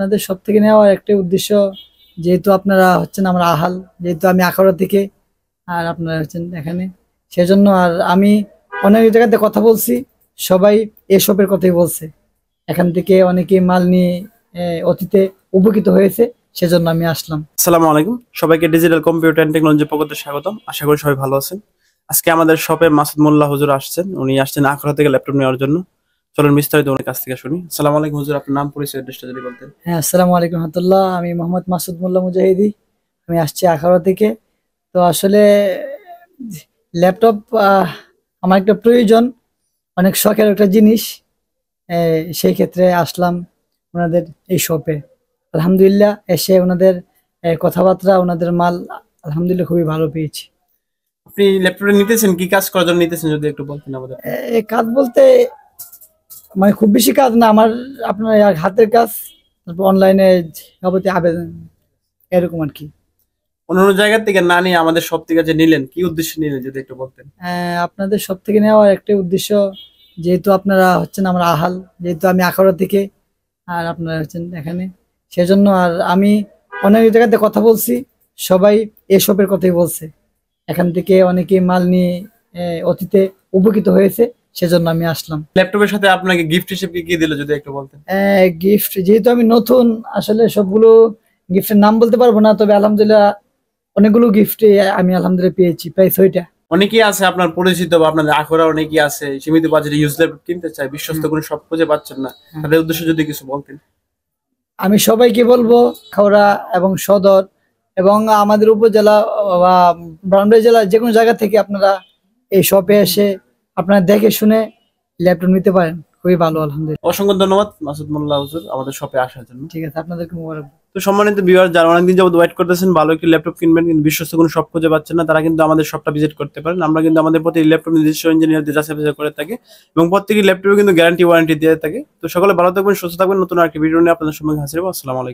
আপনাদের সব থেকে নেওয়ার একটা উদ্দেশ্য, যেহেতু আপনারা হচ্ছেন আমার আহাল, যেহেতু আমি আখাউড়া থেকে আর আপনারা হচ্ছেন এখানে, সেজন্য। আর আমি অনেক জায়গাতে কথা বলছি, সবাই এসবের কথাই বলছে। এখান থেকে অনেকে মাল নিয়ে অতীতে উপকৃত হয়েছে, সেজন্য আমি আসলাম। আসসালামু আলাইকুম, সবাইকে ডিজিটাল কম্পিউটার এন্ড টেকনোলজি পক্ষ থেকে স্বাগতম। আশা করি সবাই ভালো আছেন। আজকে আমাদের শপে মাসুদ মোল্লা হুজুর আসছেন। উনি আসছেন আখড়া থেকে ল্যাপটপ নেওয়ার জন্য। চলুন বিস্তারিত ওনার কাছ থেকে শুনি। আসসালামু আলাইকুম হুজুর, আপনার নাম পরিচয় অ্যাড্রেসটা যদি বলতেন। হ্যাঁ, আসসালামু আলাইকুম রহমতুল্লাহ। আমি মোহাম্মদ মাসুদ মোল্লা মুজাহিদি। আমি আসছি আখাউড়া থেকে। তো আসলে ল্যাপটপ আমার একটা প্রয়োজন, অনেক শখের একটা জিনিস। সেই ক্ষেত্রে আসলাম ওনাদের এই শপে। আলহামদুলিল্লাহ, এসে ওনাদের কথাবার্তা, ওনাদের মাল আলহামদুলিল্লাহ খুবই ভালো পেয়েছি। আপনি ল্যাপটপটা নিতেছেন, কি কাজ করার জন্য নিতেছেন যদি একটু বলতেন আমাদের। এই কাজ বলতে মানে খুব বেশি কাজ না আমার, আপনার হাতের কাজ, তারপর অনলাইনে যাবতীয় আবেদন, এরকম আর কি। অন্য জায়গা থেকে না নিয়ে আমাদের সব থেকে যে নিলেন, কি উদ্দেশ্যে নিলেন যদি একটু বলতেন। আপনাদের সব থেকে নেওয়ার একটা উদ্দেশ্য, যেহেতু আপনারা হচ্ছেন আমার আহাল, যেহেতু আমি আখাউড়া থেকে আর আপনারা হচ্ছেন এখানে, সেজন্য। আর আমি অনেক জায়গাতে কথা বলছি, সবাই এসবের কথাই বলছে। এখান থেকে অনেকে মাল নিয়ে অতীতে উপকৃত হয়েছে, সেজন্য আমি আসলাম। ল্যাপটপের সাথে আপনাকে গিফট হিসেবে কি দিল যদি একটু বলতেন। গিফট, যেহেতু আমি নতুন, আসলে সবগুলো গিফটের নাম বলতে পারবো না, তবে আলহামদুলিল্লাহ অনেকগুলো গিফট আমি আলহামদুলিল্লাহ পেয়েছি, প্রায় 6টা। অনেকেই আছে আপনার পরিচিত বা আপনাদের আখড়া, অনেকেই আছে সীমিত বাজেটে ইউজ ল্যাপটপ কিনতে চায়, বিশ্বস্ত কোনো সব খুঁজে পাচ্ছেন না, হ্যাঁ। তাদের উদ্দেশ্যে যদি কিছু বলতেন। আমি সবাইকে বলবো, খাওড়া এবং সদর এবং আমাদের উপজেলা বা ব্রাহ্মণবাড়িয়া জেলা যে কোনো জায়গা থেকে আপনারা এই শপে এসে আপনারা দেখে শুনে ল্যাপটপ নিতে পারেন, খুবই ভালো আলহামদুলিল্লাহ। অসংখ্য ধন্যবাদ মাসুদ মোল্লা হুজুর আমাদের শপে আসার জন্য। ঠিক আছে, আপনাদেরকে মোবারক। তো সম্মানিত ভিউয়ার, যারা অনেকদিন যাবত ওয়েট করতেছেন ভালো একটি ল্যাপটপ কিনবেন কিন্তু বিশ্বস্ত কোনো শপ খুঁজে পাচ্ছেন না, তারা কিন্তু আমাদের শপটা ভিজিট করতে পারেন। আমরা কিন্তু আমাদের প্রতি ল্যাপটপ নিজস্ব ইঞ্জিনিয়ার দিয়ে যাচাই করে থাকি এবং প্রত্যেকটি ল্যাপটপে কিন্তু গ্যারান্টি ওয়ারেন্টি দিয়ে থাকে। তো সকলে ভালো থাকবেন, সুস্থ থাকবেন। নতুন আরেকটি ভিডিও নিয়ে আপনাদের সঙ্গে হাজির হবো। আসসালামু আলাইকুম।